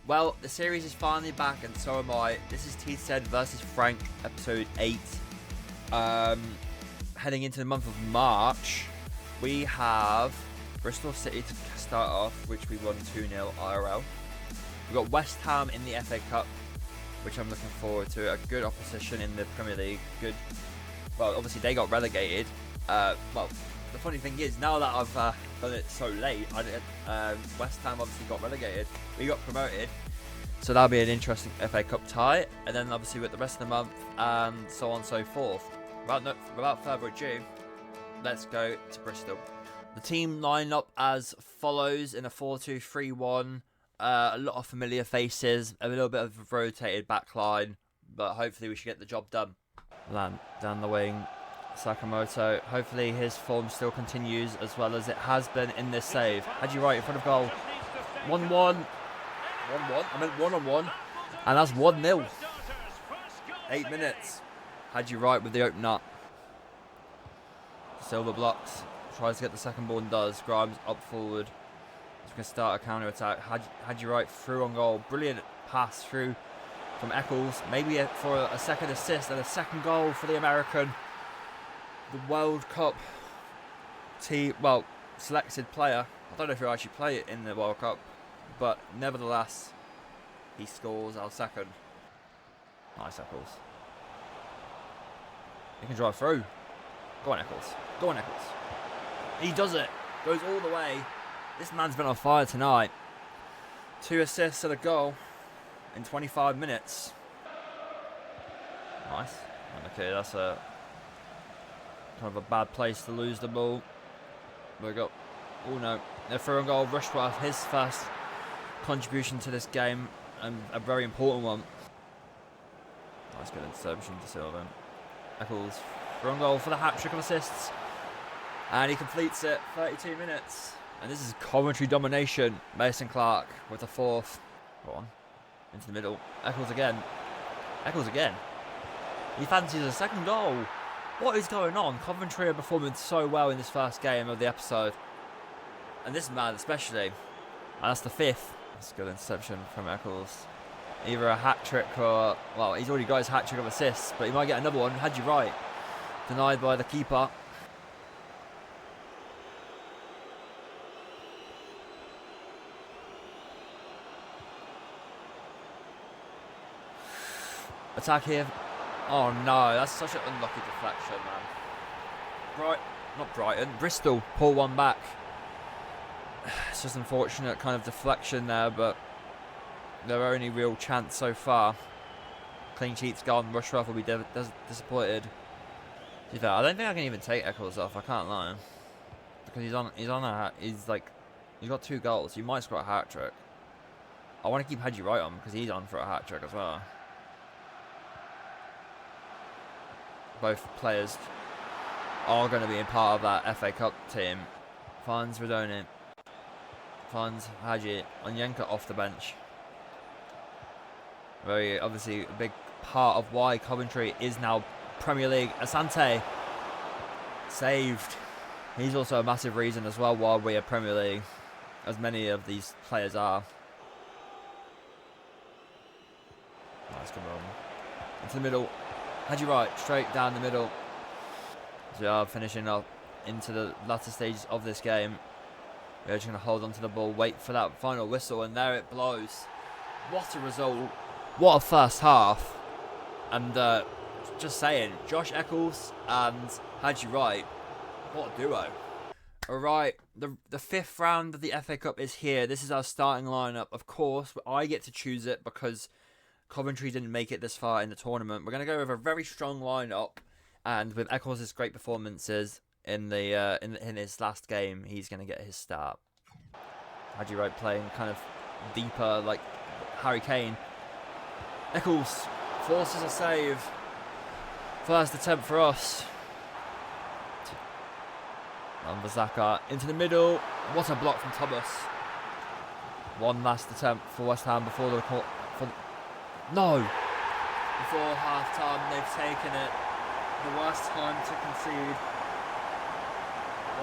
Well, the series is finally back, and so am I. This is TTZ versus Frank, episode 8. Heading into the month of March, we have Bristol City to start off, which we won 2-0 IRL. We've got West Ham in the FA Cup, which I'm looking forward to. A good opposition in the Premier League. Good. Well, obviously they got relegated. Well, the funny thing is, now that I've done it so late, West Ham obviously got relegated. We got promoted. So that'll be an interesting FA Cup tie. And then obviously with the rest of the month and so on and so forth. Without further ado, let's go to Bristol. The team line up as follows in a 4-2-3-1. A lot of familiar faces, a little bit of a rotated back line, but hopefully we should get the job done. Land down the wing, Sakamoto. Hopefully his form still continues as well as it has been in this save. Had you right in front of goal. 1-1. 1-1. I meant 1-on-1. And that's 1-0. 8 minutes. Had you right with the open up. Silver blocks. Tries to get the second ball and does. Grimes up forward. He's going to start a counter attack. Had you right through on goal. Brilliant pass through from Eccles. Maybe for a second assist and a second goal for the American. The World Cup team, well, selected player. I don't know if he'll actually play it in the World Cup, but nevertheless, he scores our second. Nice, Eccles. He can drive through. Go on, Eccles. Go on, Eccles. He does it. Goes all the way. This man's been on fire tonight. 2 assists and a goal in 25 minutes. Nice. Okay, that's a kind of a bad place to lose the ball. We got, oh no, they're through on goal. Rushworth, his first contribution to this game, and a very important one. Nice good interception to Silva. Eccles, through on goal for the hat-trick of assists. And he completes it, 32 minutes. And this is Coventry domination. Mason Clark with the 4th. Go on, into the middle. Eccles again. Eccles again. He fancies a second goal. What is going on? Coventry are performing so well in this first game of the episode. And this man especially. And that's the 5th. That's a good interception from Eccles. Either a hat-trick or, well, he's already got his hat-trick of assists, but he might get another one. Had you right. Denied by the keeper. Attack here. Oh no, that's such an unlucky deflection, man. Not Brighton. Bristol pull one back. It's just unfortunate kind of deflection there, but their only real chance so far. Clean sheet's gone. Rushworth will be disappointed. I don't think I can even take Eccles off. I can't lie, because he's got 2 goals. He might score a hat trick. I want to keep Hadji right on because he's on for a hat trick as well. Both players are going to be a part of that FA Cup team. Fans Radoni. Fans Hadji. Onyenka off the bench. Very obviously a big part of why Coventry is now Premier League. Asante saved. He's also a massive reason as well why we are Premier League, as many of these players are. Nice, come on. Into the middle. Had you right, straight down the middle. So we are finishing up into the latter stages of this game. We're just going to hold on to the ball, wait for that final whistle, and there it blows. What a result. What a first half. And just saying, Josh Eccles and Had you right, what a duo. Alright, the 5th round of the FA Cup is here. This is our starting lineup. Of course, I get to choose it because Coventry didn't make it this far in the tournament. We're going to go with a very strong lineup, and with Eccles' great performances in his last game, he's going to get his start. Had you right, playing kind of deeper like Harry Kane. Eccles forces a save. First attempt for us. Zaka into the middle. What a block from Thomas. One last attempt for West Ham before the no. Before half time, they've taken it. The worst time to concede.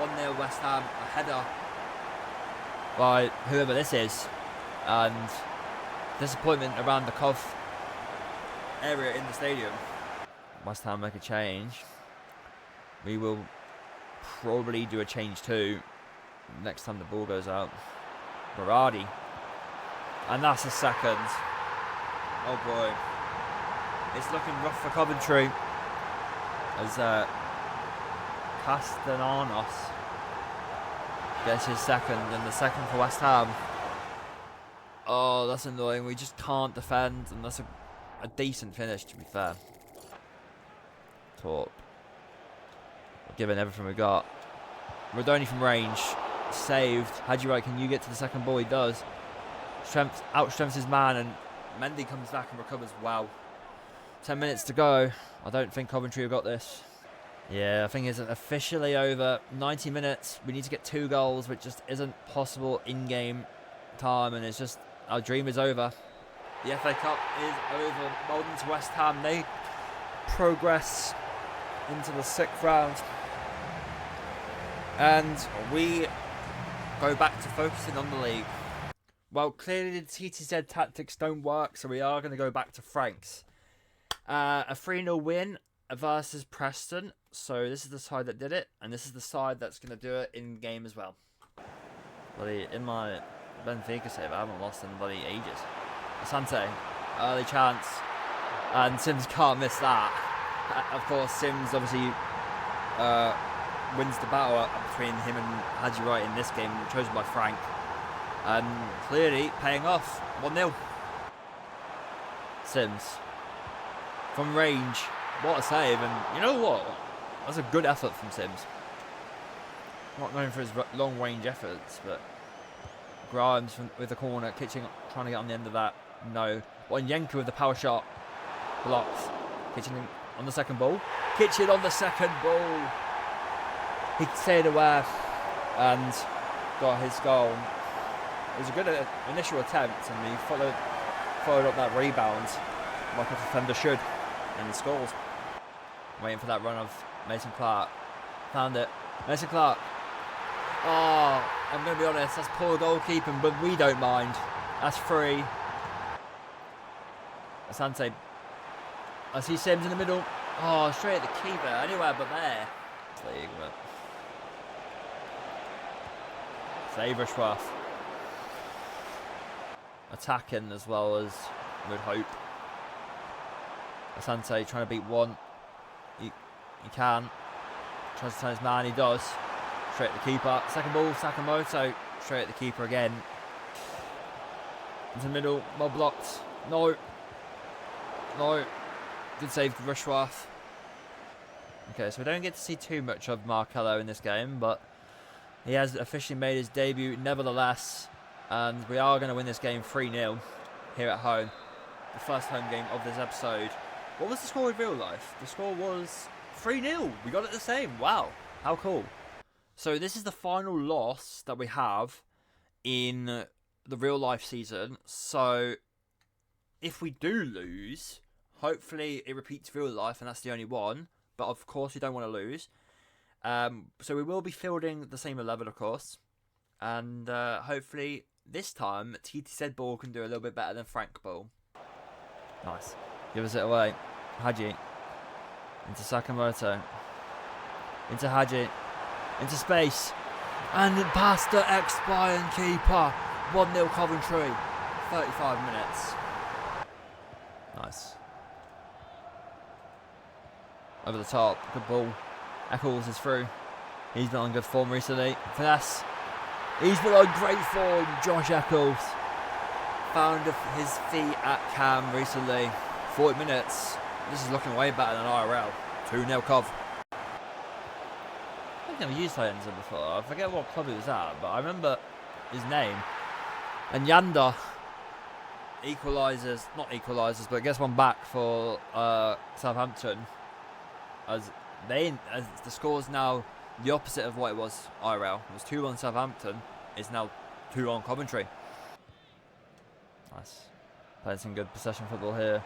1-0 West Ham, a header by whoever this is. And disappointment around the Cov area in the stadium. West Ham make a change. We will probably do a change too next time the ball goes out. Berardi. And that's a second. Oh boy. It's looking rough for Coventry. As Castellanos gets his second, and the second for West Ham. Oh, that's annoying. We just can't defend, and that's a decent finish, to be fair. Top. Given everything we got. Rodoni from range. Saved. Hadji, can you get to the second ball? He does. Outstrengths his man, and Mendy comes back and recovers well. 10 minutes to go. I don't think Coventry have got this. Yeah, I think it's officially over. 90 minutes. We need to get 2 goals, which just isn't possible in-game time, and it's just, our dream is over. The FA Cup is over. Bolton to West Ham. They progress into the 6th round. And we go back to focusing on the league. Well, clearly the TTZ tactics don't work, so we are going to go back to Frank's. A 3-0 win versus Preston. So this is the side that did it, and this is the side that's going to do it in game as well. Bloody, in my Benfica save, I haven't lost in bloody ages. Asante, early chance, and Sims can't miss that. Of course, Sims obviously wins the battle between him and Hadji Wright in this game, chosen by Frank. And clearly paying off. 1-0. Sims. From range. What a save. And you know what? That's a good effort from Sims. Not known for his long range efforts, but Grimes with the corner, Kitching trying to get on the end of that. No. Wanyenka with the power shot. Blocked. Kitchen on the second ball. Kitchen on the second ball. He stayed aware and got his goal. It was a good initial attempt, and he followed up that rebound like a defender should, and he scores. Waiting for that run of Mason Clark. Found it. Mason Clark. Oh, I'm going to be honest, that's poor goalkeeping, but we don't mind. That's free. Asante. I see Sims in the middle. Oh, straight at the keeper. Anywhere but there. League, but save Rushworth. Attacking as well as we'd hope. Asante trying to beat one. He can. Tries to turn his man, he does. Straight at the keeper. Second ball, Sakamoto. Straight at the keeper again. Into the middle, well blocked. No. No. Good save, Rushworth. Okay, so we don't get to see too much of Markello in this game, but he has officially made his debut nevertheless. And we are going to win this game 3-0 here at home. The first home game of this episode. What was the score in real life? The score was 3-0. We got it the same. Wow. How cool. So this is the final loss that we have in the real life season. So if we do lose, hopefully it repeats real life and that's the only one. But of course we don't want to lose. So we will be fielding the same 11, of course. And hopefully this time TTZ ball can do a little bit better than Frank ball. Nice. Gives it away. Hadji. Into Sakamoto. Into Hadji. Into space. And past the ex-Bayern keeper. 1-0 Coventry. 35 minutes. Nice. Over the top. Good ball. Eccles is through. He's been on good form recently. Finesse. He's been on great form. Josh Eccles. Found his feet at Cam recently. 40 minutes. This is looking way better than IRL. 2-0 Cov. I've never used Hyenza before. I forget what club he was at, but I remember his name. And Yanda equalises, not equalises, but gets one back for Southampton. As the score's now the opposite of what it was IRL. It was 2-1 Southampton. It's now 2-1 Coventry. Nice. Playing some good possession football here.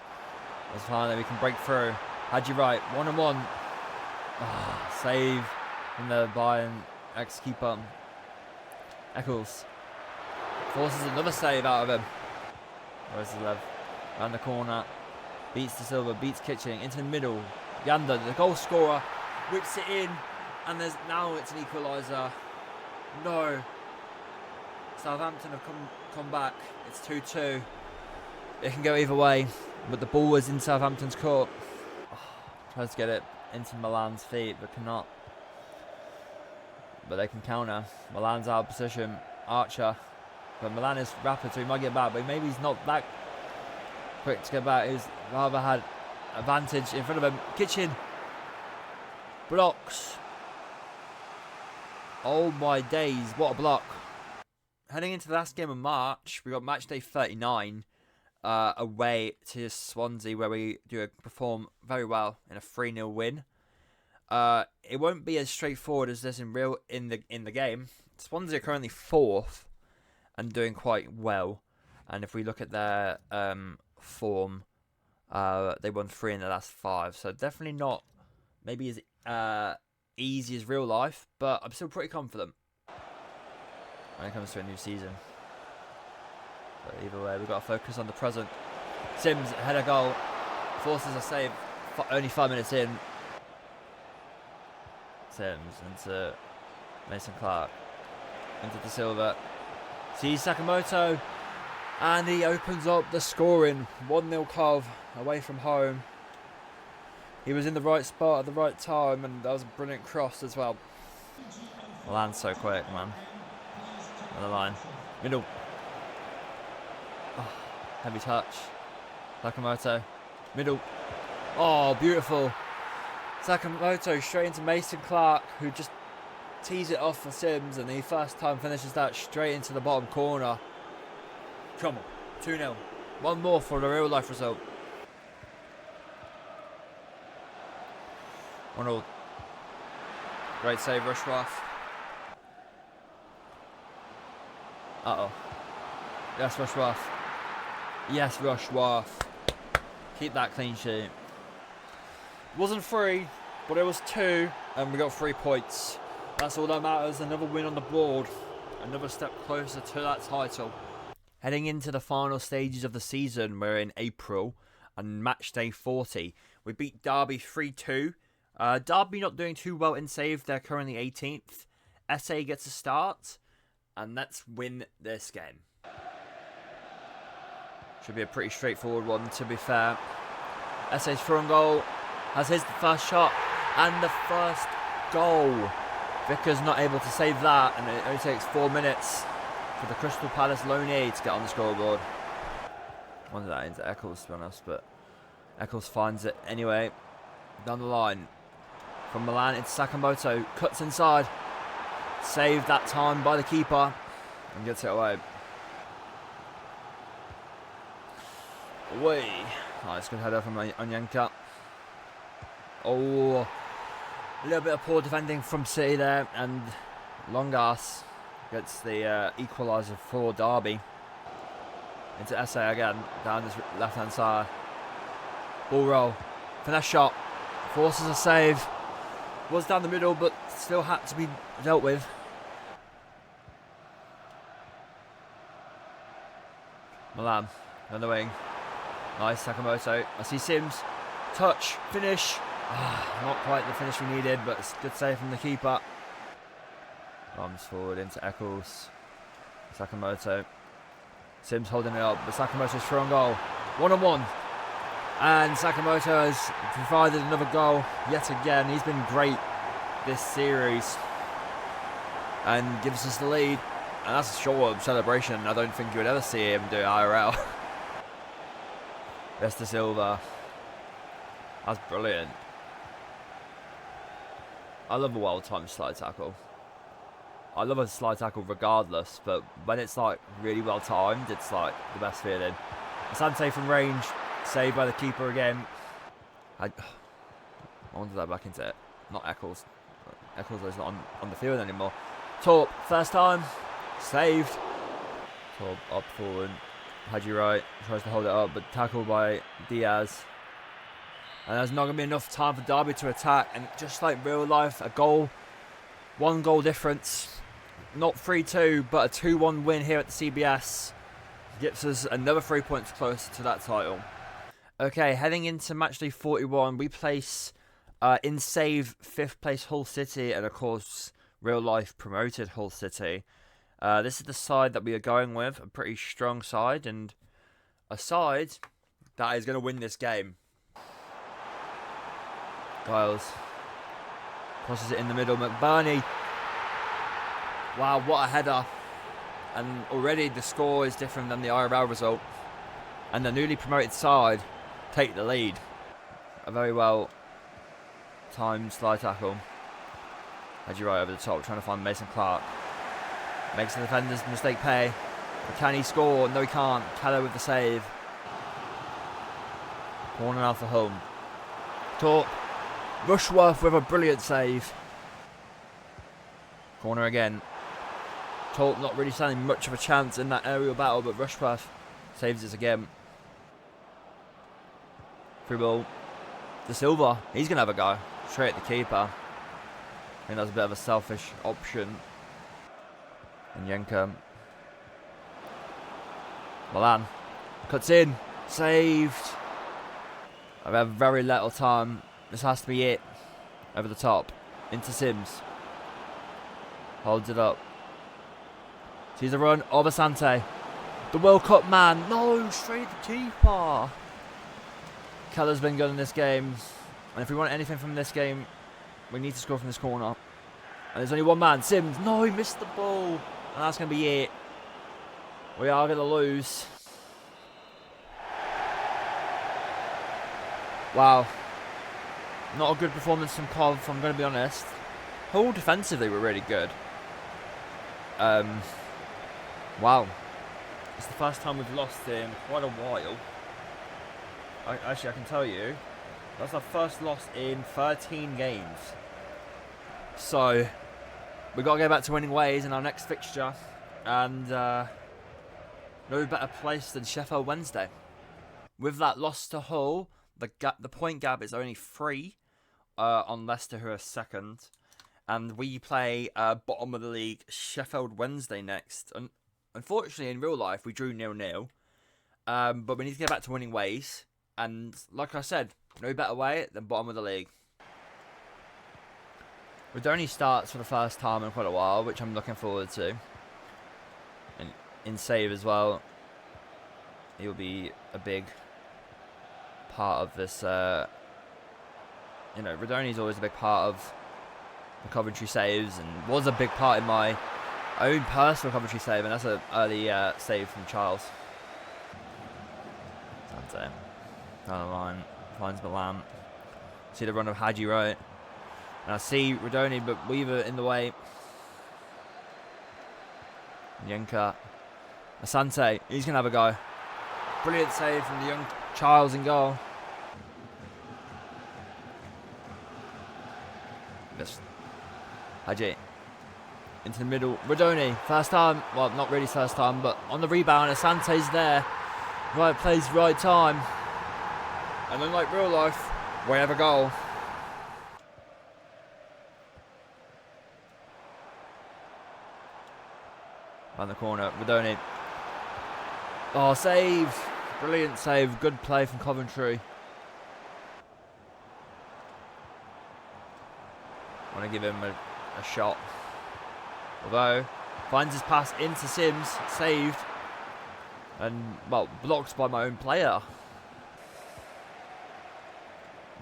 As finally we can break through. Hadji Wright, 1-on-1. Oh, save from the Bayern ex-keeper. Eccles forces another save out of him. Where's the left? Around the corner. Beats De Silva, beats Kitching, into the middle. Yanda, the goal scorer, whips it in, and now it's an equaliser. No. Southampton have come back. It's 2-2. It can go either way, but the ball is in Southampton's court. Tries to get it into Milan's feet, but cannot. But they can counter. Milan's out of position. Archer. But Milan is rapid, so he might get back, but maybe he's not that quick to get back. He's rather had advantage in front of him. Kitchen blocks. Oh my days, what a block. Heading into the last game of March, we got match day 39 away to Swansea, where we do perform very well in a 3-0 win. It won't be as straightforward as this in the game. Swansea are currently 4th and doing quite well. And if we look at their form, they won 3 in the last 5. So definitely not maybe as easy as real life, but I'm still pretty confident when it comes to a new season. But either way, we've got to focus on the present. Sims, header goal, forces a save, only 5 minutes in. Sims into Mason Clark, into De Silva, sees Sakamoto, and he opens up the scoring. 1-0 Cov, away from home. He was in the right spot at the right time, and that was a brilliant cross as well. Milan's so quick, man. On the line. Middle. Oh, heavy touch. Sakamoto. Middle. Oh, beautiful. Sakamoto straight into Mason Clark, who just tees it off for Sims, and the first time finishes that straight into the bottom corner. Come on. 2-0. One more for the real life result. 1-0. Great save, Rushworth. Uh-oh. Yes, Rushworth. Yes, Rushworth. Keep that clean sheet. It wasn't 3, but it was 2, and we got 3 points. That's all that matters. Another win on the board. Another step closer to that title. Heading into the final stages of the season, we're in April, and match day 40. We beat Derby 3-2. Derby not doing too well in save. They're currently 18th. SA gets a start, and let's win this game. Should be a pretty straightforward one, to be fair. SA's through on goal. Has his first shot and the first goal. Vickers not able to save that, and it only takes 4 minutes for the Crystal Palace loanee to get on the scoreboard. Wanted that into Eccles, to be honest, but Eccles finds it anyway. Down the line from Milan into Sakamoto, cuts inside, saved that time by the keeper, and gets it away. Away. Nice, good header from Onyenka. Oh, a little bit of poor defending from City there, and Longas gets the equaliser for Derby. Into SA again, down this left-hand side. Ball roll, finesse shot, forces a save. Was down the middle, but still had to be dealt with. Milan on the wing. Nice, Sakamoto. I see Sims. Touch, finish. Not quite the finish we needed, but it's a good save from the keeper. Arms forward into Eccles. Sakamoto. Sims holding it up, but Sakamoto's through on goal. 1-on-1. And Sakamoto has provided another goal yet again. He's been great this series and gives us the lead. And that's a short celebration. I don't think you would ever see him do IRL. That's De Silva. That's brilliant. I love a well-timed slide tackle. I love a slide tackle regardless, but when it's like really well-timed, it's like the best feeling. Asante from range, saved by the keeper again. I wanted that back into it. Not Eccles. Eccles is not on the field anymore. Torp, first time, saved. Torp up forward. Hadji right, tries to hold it up, but tackled by Diaz. And there's not going to be enough time for Derby to attack. And just like real life, a goal, 1 goal difference. Not 3-2, but a 2-1 win here at the CBS. Gets us another 3 points closer to that title. Okay, heading into matchday 41, we place in save 5th place Hull City, and of course real life promoted Hull City. This is the side that we are going with, a pretty strong side, and a side that is going to win this game. Giles crosses it in the middle. McBurney. Wow, what a header. And already the score is different than the IRL result. And the newly promoted side take the lead. A very well timed slide tackle. Haji right over the top, trying to find Mason Clark. Makes the defender's mistake pay. But can he score? No, he can't. Keller with the save. Corner now for home. Torp. Rushworth with a brilliant save. Corner again. Torp not really standing much of a chance in that aerial battle, but Rushworth saves it again. Free ball. De Silva. He's going to have a go. Straight at the keeper. I think that was a bit of a selfish option. And Yenka. Milan. Cuts in. Saved. I have very little time. This has to be it. Over the top. Into Sims. Holds it up. Sees a run of Asante. The World Cup man. No, straight at the keeper. Keller's been good in this game. And if we want anything from this game, we need to score from this corner. And there's only one man. Sims. No, he missed the ball. And that's going to be it. We are going to lose. Wow. Not a good performance from Cov, if I'm going to be honest. Hull defensively were really good. Wow. It's the first time we've lost in quite a while. Actually, I can tell you, that's our first loss in 13 games. So, we've got to go back to winning ways in our next fixture. And no better place than Sheffield Wednesday. With that loss to Hull, the point gap is only 3 on Leicester, who are second. And we play bottom of the league Sheffield Wednesday next. And unfortunately, in real life, we drew 0-0. But we need to get back to winning ways. And like I said, no better way than bottom of the league. Rodoni starts for the first time in quite a while, which I'm looking forward to. And in save as well, he'll be a big part of this. Rodoni's always a big part of the Coventry saves, and was a big part in my own personal Coventry save, and that's an early save from Charles. That's it. Down the line, finds Milan. See the run of Haji right. And I see Rodoni, but Weaver in the way. Yenka. Asante, he's going to have a go. Brilliant save from the young Charles in goal. Yes. Haji. Into the middle. Rodoni, first time. Well, not really first time, but on the rebound, Asante's there. Right place, right time. And unlike real life, we have a goal. Around the corner, Rodoni. Oh, saved. Brilliant save. Good play from Coventry. Want to give him a shot. Although, finds his pass into Sims. Saved. And, well, blocked by my own player.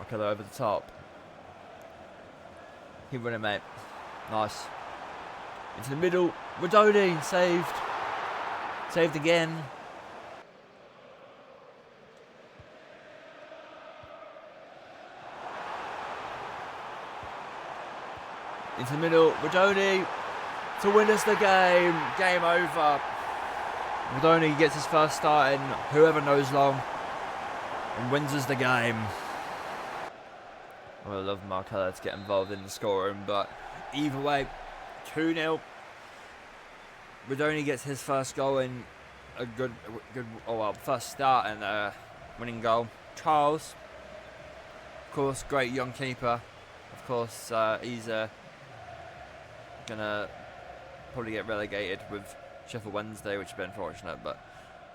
Makela over the top. Keep running, mate. Nice. Into the middle. Rodoni saved. Saved again. Into the middle. Rodoni to win us the game. Game over. Rodoni gets his first start in whoever knows long and wins us the game. I would love Makela to get involved in the scoring, but either way, 2-0. Rodoni gets his first goal in a good, first start and a winning goal. Charles, of course, great young keeper. Of course, he's gonna probably get relegated with Sheffield Wednesday, which has been unfortunate, but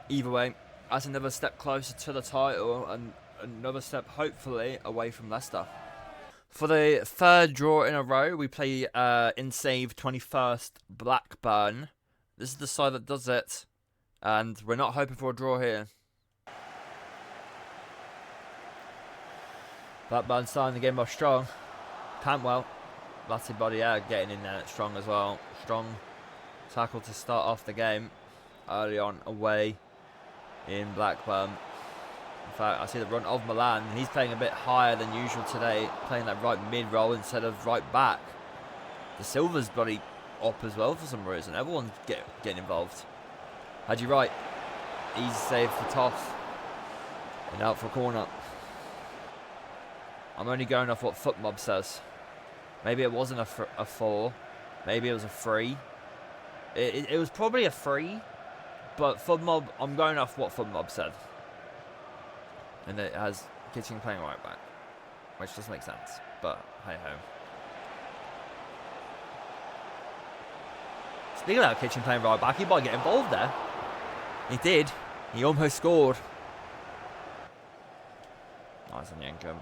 Either way, that's another step closer to the title and another step, hopefully, away from Leicester. For the third draw in a row, we play in save 21st Blackburn. This is the side that does it, and we're not hoping for a draw here. Blackburn starting the game off strong. Cantwell, Latin body, yeah, getting in there strong as well. Strong tackle to start off the game early on away in Blackburn. In fact, I see the run of Milan. He's playing a bit higher than usual today, playing that right mid role instead of right back. De Silva's bloody up as well for some reason. Everyone's getting involved. Hadji right. Easy save for Toff. And out for a corner. I'm only going off what FootMob says. Maybe it wasn't a 4. Maybe it was a 3. It was probably a 3. But FootMob, I'm going off what FootMob said. And it has Kitchen playing right back. Which doesn't make sense. But hey ho. Speaking of that, Kitchen playing right back, he might get involved there. He did. He almost scored. Nice on Yankum.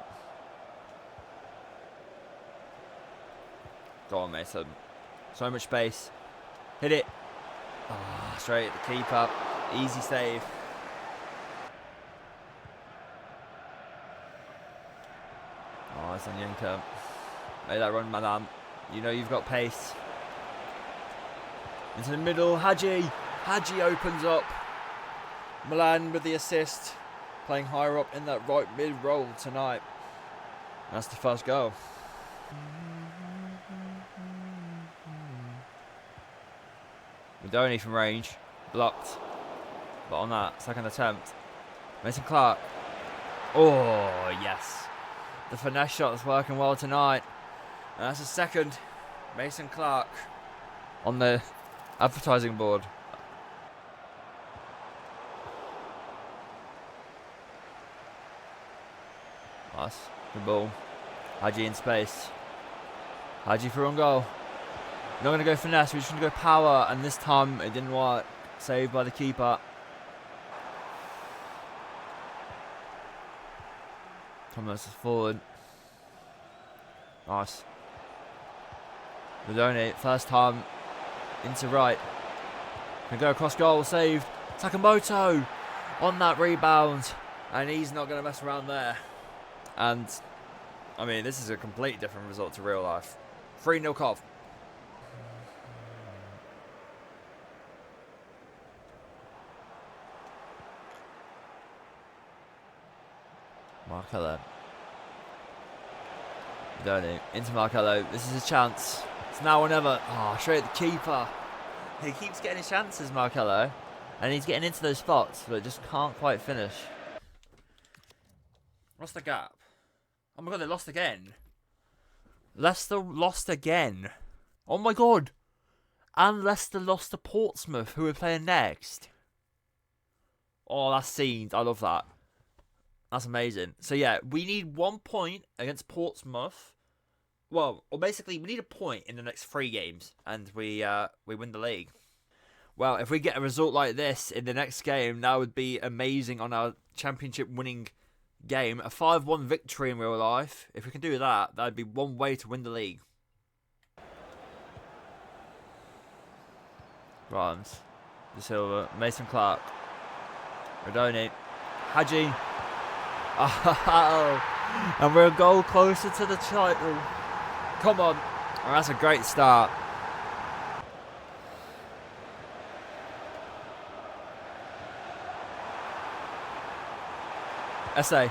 Go on, Mason. So much space. Hit it. Oh, straight at the keeper. Easy save. Nice on Yankum. Make that run, madam. You know you've got pace. Into the middle, Hadji. Hadji opens up. Milan with the assist. Playing higher up in that right mid role tonight. That's the first goal. Madoni from range. Blocked. But on that second attempt. Mason Clark. Oh, yes. The finesse shot is working well tonight. And that's a second. Mason Clark on the advertising board. Nice. Good ball. Hadji in space. Hadji for on goal. Not going to go finesse, we're just going to go power. And this time it didn't work. Saved by the keeper. Thomas is forward. Nice. Madoni, first time into right. Can go across goal, saved. Takamoto on that rebound. And he's not going to mess around there. And, I mean, this is a completely different result to real life. 3-0 Cov. Marcello. Madoni into Marcello. This is a chance. It's now or never. Oh, straight at the keeper. He keeps getting his chances, Marcello. And he's getting into those spots, but just can't quite finish. What's the gap? Oh my god, they lost again. Leicester lost again. Oh my god. And Leicester lost to Portsmouth, who are playing next. Oh, that's scenes. I love that. That's amazing. So yeah, we need 1 point against Portsmouth. Well, or basically, we need a point in the next 3 games, and we win the league. Well, if we get a result like this in the next game, that would be amazing on our championship-winning game. A 5-1 victory in real life. If we can do that, that'd be one way to win the league. Grimes, De Silva, Mason Clark, Madoni, Hadji. Oh, and we're a goal closer to the title. Come on. Oh, that's a great start. SA.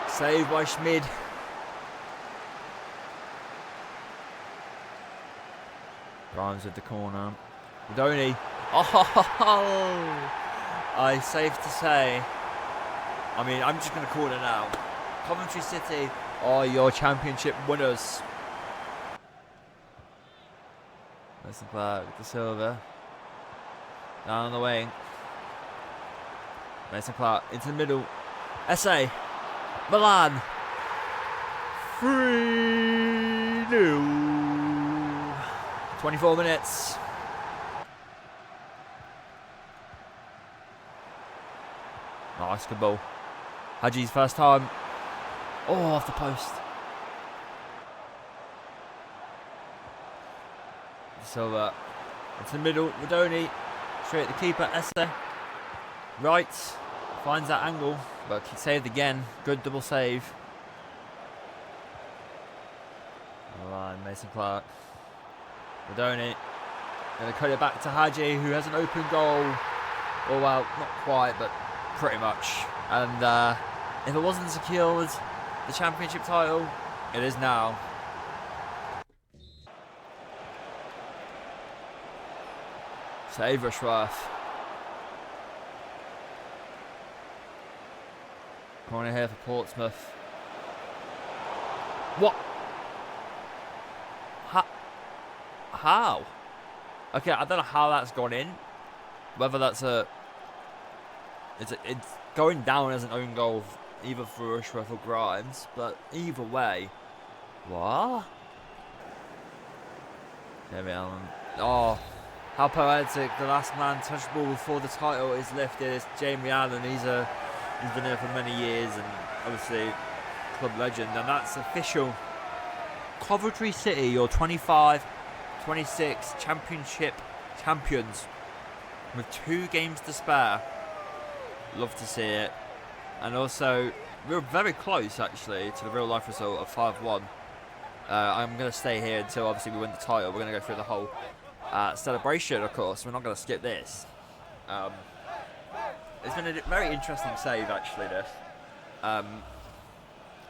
Saved by Schmid. Grimes with the corner. Madoni. Oh, I safe to say. I mean, I'm just going to call it now. Coventry City are your championship winners. Mason Clark, De Silva. Down on the wing. Mason Clark into the middle. SA. Milan. 3-0. 24 minutes. Nice, good ball. Haji's first time. Oh, off the post. So, into the middle. Rodoni. Straight at the keeper. Esse. Right. Finds that angle. But he saved again. Good double save. Alright, Mason Clark. Rodoni. Going to cut it back to Haji, who has an open goal. Oh, well, not quite, but pretty much. And if it wasn't secured, the championship title, it is now. Save Rushworth. Corner here for Portsmouth. What? How? Okay, I don't know how that's gone in. Whether that's it's going down as an own goal, either for Rushworth or Grimes. But either way, what? Jamie Allen. Oh, how poetic! The last man touched the ball before the title is lifted. It's Jamie Allen. He's been there for many years and obviously club legend. And that's official. Coventry City, your 25-26 championship champions with 2 games to spare. Love to see it. And also, we're very close actually to the real life result of 5-1. I'm going to stay here until obviously we win the title. We're going to go through the whole celebration, of course. We're not going to skip this. It's been a very interesting save actually, this. A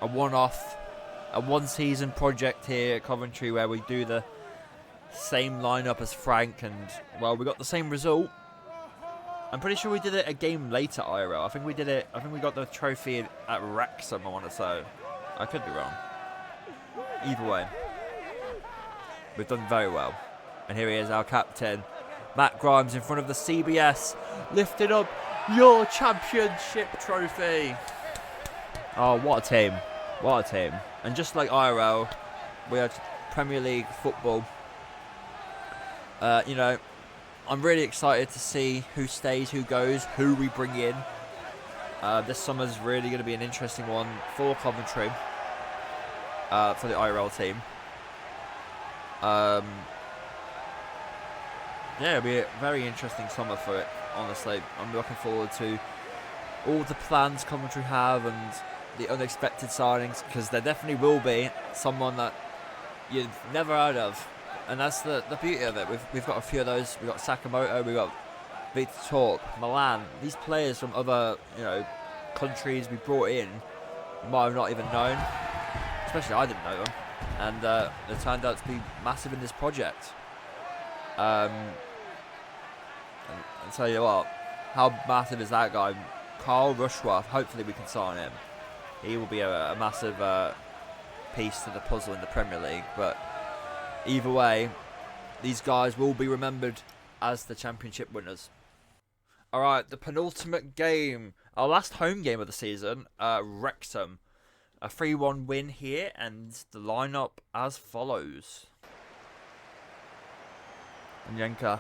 one-off, a one-season project here at Coventry where we do the same lineup as Frank, and well, we got the same result. I'm pretty sure we did it a game later, IRL. I think we got the trophy at Wrexham, I want to say. I could be wrong. Either way, we've done very well. And here he is, our captain, Matt Grimes, in front of the CBS, lifted up your championship trophy. Oh, what a team. What a team. And just like IRL, we are Premier League football. You know, I'm really excited to see who stays, who goes, who we bring in. This summer's really going to be an interesting one for Coventry, for the IRL team. Yeah, it'll be a very interesting summer for it, honestly. I'm looking forward to all the plans Coventry have and the unexpected signings, because there definitely will be someone that you've never heard of. And that's the beauty of it. We've got a few of those. We've got Sakamoto, we've got Victor Torp, Milan. These players from other, countries we brought in, you might have not even known. Especially I didn't know them. And they turned out to be massive in this project. And I'll tell you what, how massive is that guy? Carl Rushworth. Hopefully we can sign him. He will be a massive piece to the puzzle in the Premier League. But either way, these guys will be remembered as the championship winners. Alright, the penultimate game. Our last home game of the season, Wrexham. A 3-1 win here, and the lineup as follows. Yenka.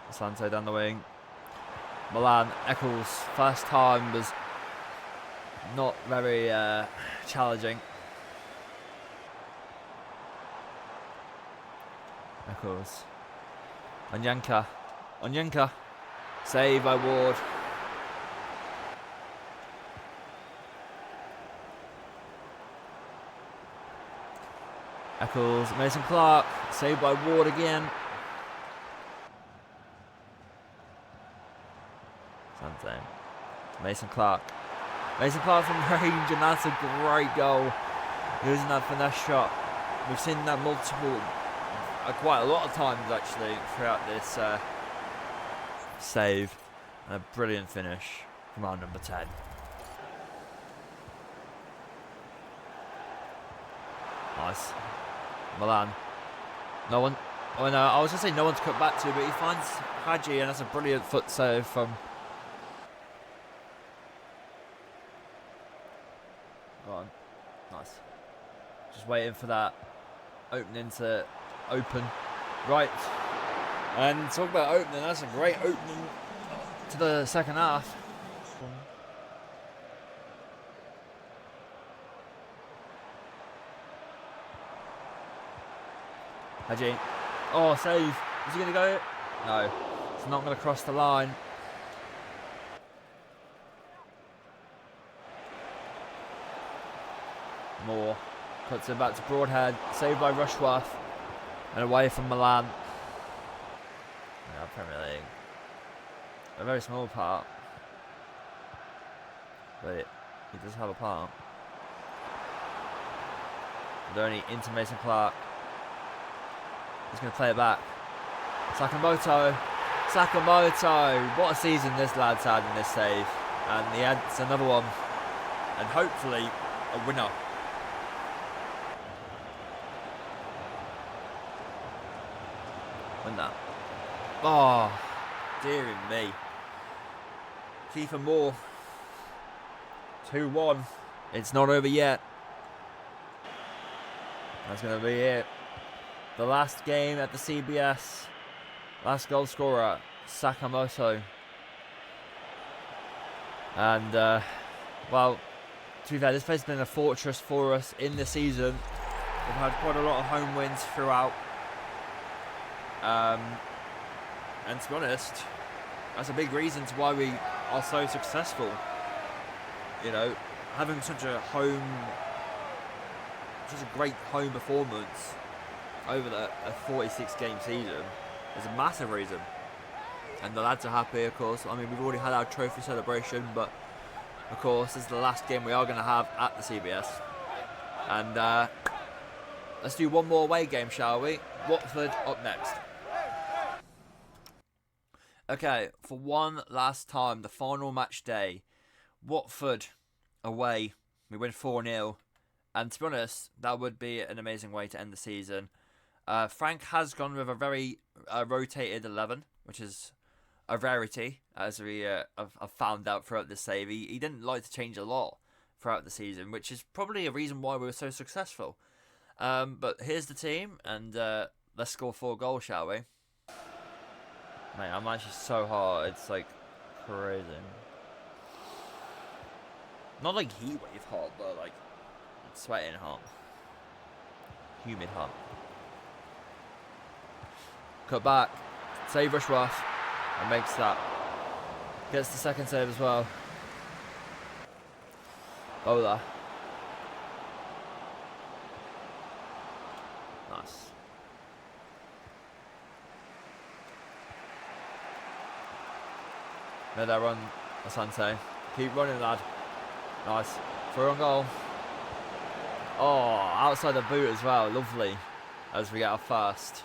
Asante down the wing. Milan, Eccles, first time was not very challenging. Eccles. Onyenka. Save by Ward. Eccles, Mason Clark, saved by Ward again. Something. Mason Clark from range, and that's a great goal. Using that finesse shot. We've seen that quite a lot of times actually throughout this save. And a brilliant finish from our number 10. Nice. Milan. No one. Oh no, I was going to say no one to cut back to, but he finds Haji, and that's a brilliant foot save from. Go on. Nice. Just waiting for that opening to open. Right. And talk about opening, that's a great opening to the second half. Haji. Oh, save. Is he going to go? No. It's not going to cross the line. Moore cuts it back to Broadhead. Saved by Rushworth. And away from Milan. Yeah, Premier League. A very small part. But he does have a part. Only into Mason Clark. He's going to play it back. Sakamoto. Sakamoto. What a season this lad's had in this save. And he adds another one. And hopefully a winner. Win that. Oh, dearie me. Keeper Moore. 2-1. It's not over yet. That's going to be it. The last game at the CBS. Last goal scorer, Sakamoto. And, well, to be fair, this place has been a fortress for us in the season. We've had quite a lot of home wins throughout. And to be honest, that's a big reason to why we are so successful. You know, having such a great home performance over a 46 game season is a massive reason. And the lads are happy, of course. I mean, we've already had our trophy celebration, but of course, this is the last game we are going to have at the CBS. And let's do one more away game, shall we? Watford up next. Okay, for one last time, the final match day. Watford away. We win 4-0. And to be honest, that would be an amazing way to end the season. Frank has gone with a very rotated 11, which is a rarity, as we have found out throughout this save. He didn't like to change a lot throughout the season, which is probably a reason why we were so successful. But here's the team, and let's score 4 goals, shall we? Mate, I'm actually so hot, it's like crazy. Not like heat wave hot, but like sweating hot. Humid hot. Cut back. Save Rushworth. And makes that. Gets the second save as well. Ola. Nice. Made that run, Asante. Keep running, lad. Nice. For on goal. Oh, outside the boot as well. Lovely. As we get our first.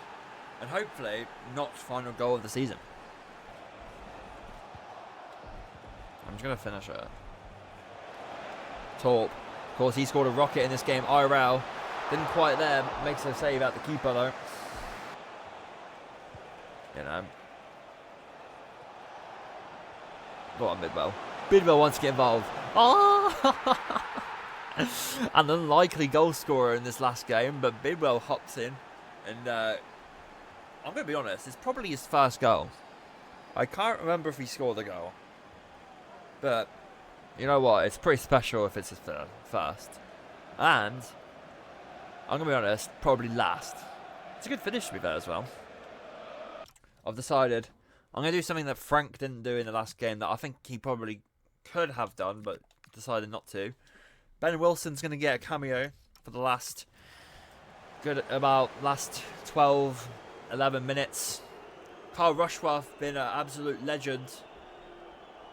And hopefully, not final goal of the season. I'm just going to finish it. Torp. Of course, he scored a rocket in this game. IRL. Didn't quite there. Makes a save at the keeper, though. You know. Go on, Bidwell. Bidwell wants to get involved. Oh! An unlikely goal scorer in this last game, but Bidwell hops in. And I'm going to be honest, it's probably his first goal. I can't remember if he scored a goal. But, you know what? It's pretty special if it's his first. And, I'm going to be honest, probably last. It's a good finish to be fair as well. I've decided I'm going to do something that Frank didn't do in the last game that I think he probably could have done, but decided not to. Ben Wilson's going to get a cameo for the last 12, 11 minutes. Carl Rushworth been an absolute legend.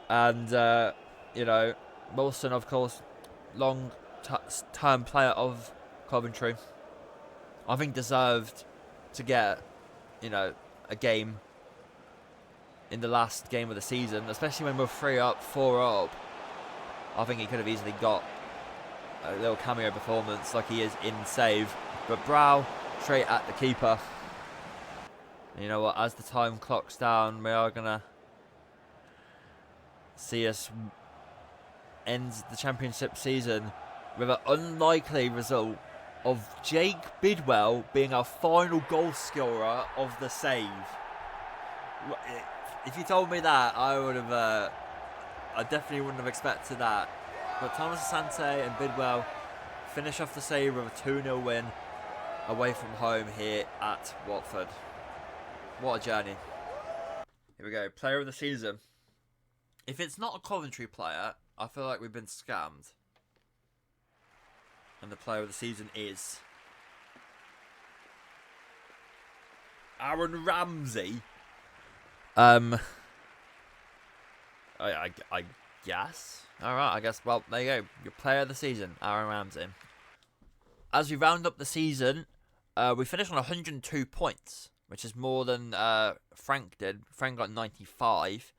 And, you know, Wilson, of course, long-term player of Coventry. I think deserved to get, you know, a game in the last game of the season, especially when we're 3 up, 4 up. I think he could have easily got a little cameo performance like he is in save. But Brow, straight at the keeper. And you know what, as the time clocks down, we are going to see us end the championship season with an unlikely result of Jake Bidwell being our final goal scorer of the save. If you told me that, I would have. I definitely wouldn't have expected that. But Thomas Asante and Bidwell finish off the save with a 2-0 win away from home here at Watford. What a journey. Here we go. Player of the season. If it's not a Coventry player, I feel like we've been scammed. And the player of the season is Aaron Ramsey. I guess. Alright, I guess. Well, there you go. Your player of the season, Aaron Ramsey. As we round up the season, we finished on 102 points, which is more than Frank did. Frank got 95.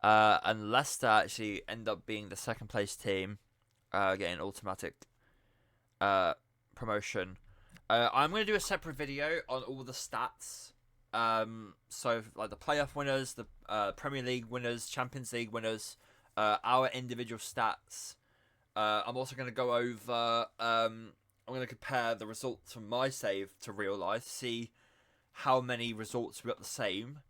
And Leicester actually end up being the second place team, getting automatic promotion. I'm going to do a separate video on all the stats. So like the playoff winners, the Premier League winners, Champions League winners, our individual stats. I'm also going to go over. I'm going to compare the results from my save to real life, see how many results we got the same.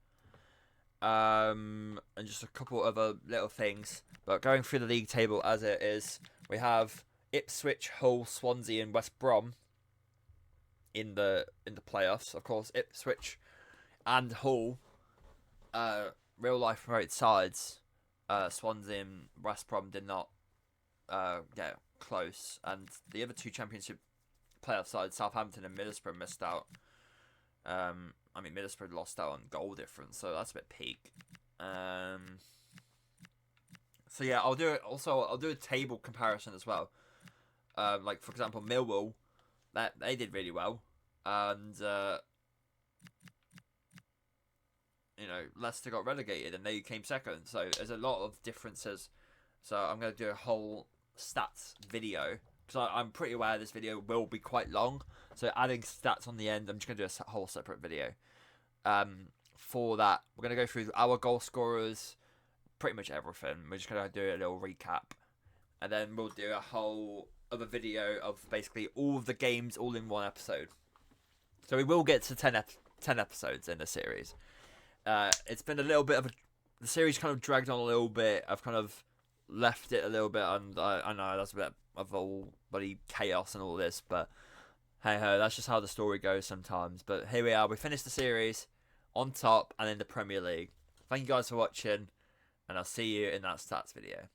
And just a couple other little things. But going through the league table as it is, we have Ipswich, Hull, Swansea, and West Brom in the playoffs. Of course, Ipswich and Hull, real life promoted sides. Swansea and West Brom did not get close, and the other two Championship playoff sides, Southampton and Middlesbrough, missed out. I mean, Middlesbrough lost out on goal difference, so that's a bit peak. So yeah, I'll do a table comparison as well. Like for example, Millwall, that they did really well, and Leicester got relegated and they came second. So there's a lot of differences. So I'm going to do a whole stats video because I'm pretty aware this video will be quite long. So adding stats on the end, I'm just going to do a whole separate video. For that, we're going to go through our goal scorers, pretty much everything. We're just going to do a little recap. And then we'll do a whole other video of basically all of the games all in one episode. So we will get to 10 episodes in the series. It's been a little bit of the series kind of dragged on a little bit. I've kind of left it a little bit, and I know that's a bit of all bloody chaos and all this, but hey ho, that's just how the story goes sometimes. But here we are, we finished the series on top and in the Premier League. Thank you guys for watching, and I'll see you in that stats video.